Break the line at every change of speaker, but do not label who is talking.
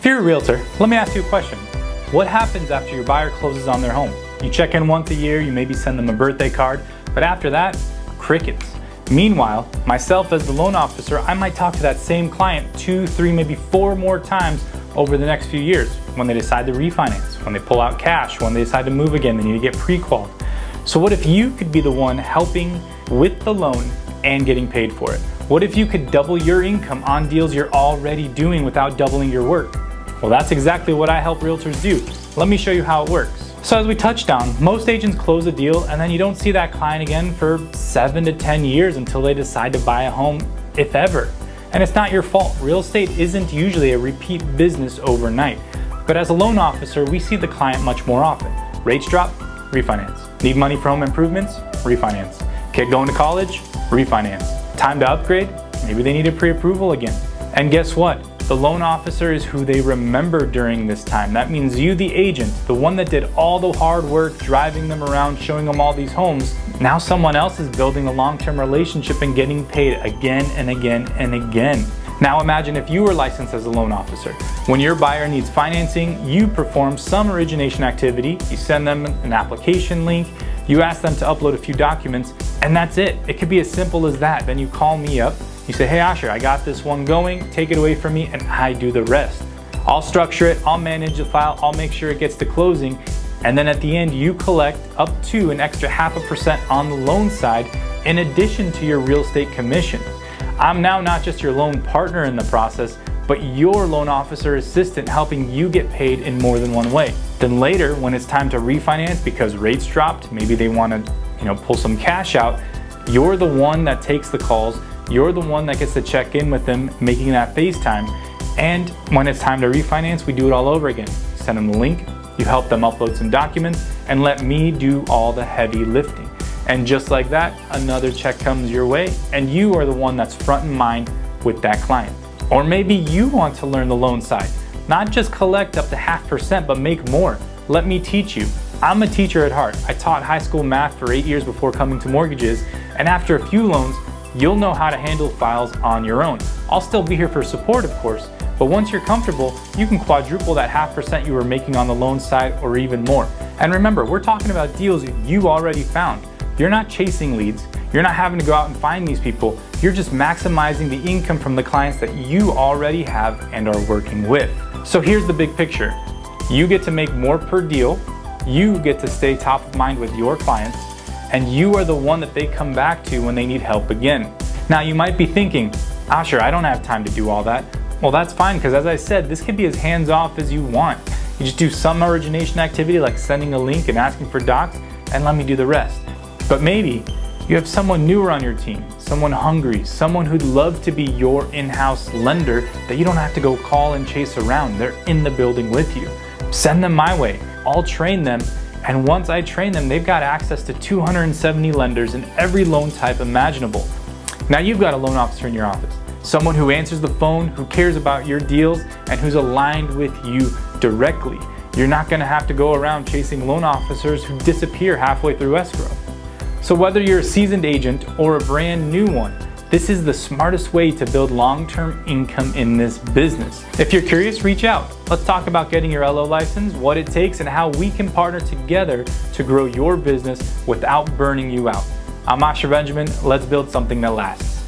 If you're a realtor, let me ask you a question. What happens after your buyer closes on their home? You check in once a year, you maybe send them a birthday card, but after that, crickets. Meanwhile, myself as the loan officer, I might talk to that same client 2, 3, maybe 4 more times over the next few years when they decide to refinance, when they pull out cash, when they decide to move again, they need to get pre-qualified. So what if you could be the one helping with the loan and getting paid for it? What if you could double your income on deals you're already doing without doubling your work? Well, that's exactly what I help realtors do. Let me show you how it works. So as we touched on, most agents close a deal and then you don't see that client again for 7 to 10 years until they decide to buy a home, if ever. And it's not your fault. Real estate isn't usually a repeat business overnight. But as a loan officer, we see the client much more often. Rates drop, refinance. Need money for home improvements? Refinance. Kid going to college? Refinance. Time to upgrade? Maybe they need a pre-approval again. And guess what? The loan officer is who they remember during this time. That means you, the agent, the one that did all the hard work, driving them around, showing them all these homes, now someone else is building a long-term relationship and getting paid again and again and again. Now imagine if you were licensed as a loan officer. When your buyer needs financing, you perform some origination activity, you send them an application link, you ask them to upload a few documents, and that's it. It could be as simple as that. Then you call me up, you say, hey Asher, I got this one going, take it away from me, and I do the rest. I'll structure it, I'll manage the file, I'll make sure it gets to closing, and then at the end you collect up to an extra 0.5% on the loan side in addition to your real estate commission. I'm now not just your loan partner in the process, but your loan officer assistant helping you get paid in more than one way. Then later, when it's time to refinance because rates dropped, maybe they want to pull some cash out, you're the one that takes the calls, you're the one that gets to check in with them, making that FaceTime. And when it's time to refinance, we do it all over again. Send them the link, you help them upload some documents, and let me do all the heavy lifting. And just like that, another check comes your way, and you are the one that's front in mind with that client. Or maybe you want to learn the loan side. Not just collect up to 0.5%, but make more. Let me teach you. I'm a teacher at heart. I taught high school math for 8 years before coming to mortgages, and after a few loans, you'll know how to handle files on your own. I'll still be here for support, of course, but once you're comfortable, you can quadruple that 0.5% you were making on the loan side or even more. And remember, we're talking about deals you already found. You're not chasing leads. You're not having to go out and find these people. You're just maximizing the income from the clients that you already have and are working with. So here's the big picture. You get to make more per deal. You get to stay top of mind with your clients, and you are the one that they come back to when they need help again. Now you might be thinking, Asher, I don't have time to do all that. Well, that's fine, because as I said, this could be as hands-off as you want. You just do some origination activity like sending a link and asking for docs, and let me do the rest. But maybe you have someone newer on your team, someone hungry, someone who'd love to be your in-house lender that you don't have to go call and chase around. They're in the building with you. Send them my way. I'll train them. And once I train them, they've got access to 270 lenders in every loan type imaginable. Now you've got a loan officer in your office, someone who answers the phone, who cares about your deals, and who's aligned with you directly. You're not gonna have to go around chasing loan officers who disappear halfway through escrow. So whether you're a seasoned agent or a brand new one, this is the smartest way to build long-term income in this business. If you're curious, reach out. Let's talk about getting your LO license, what it takes, and how we can partner together to grow your business without burning you out. I'm Asher Benjamin. Let's build something that lasts.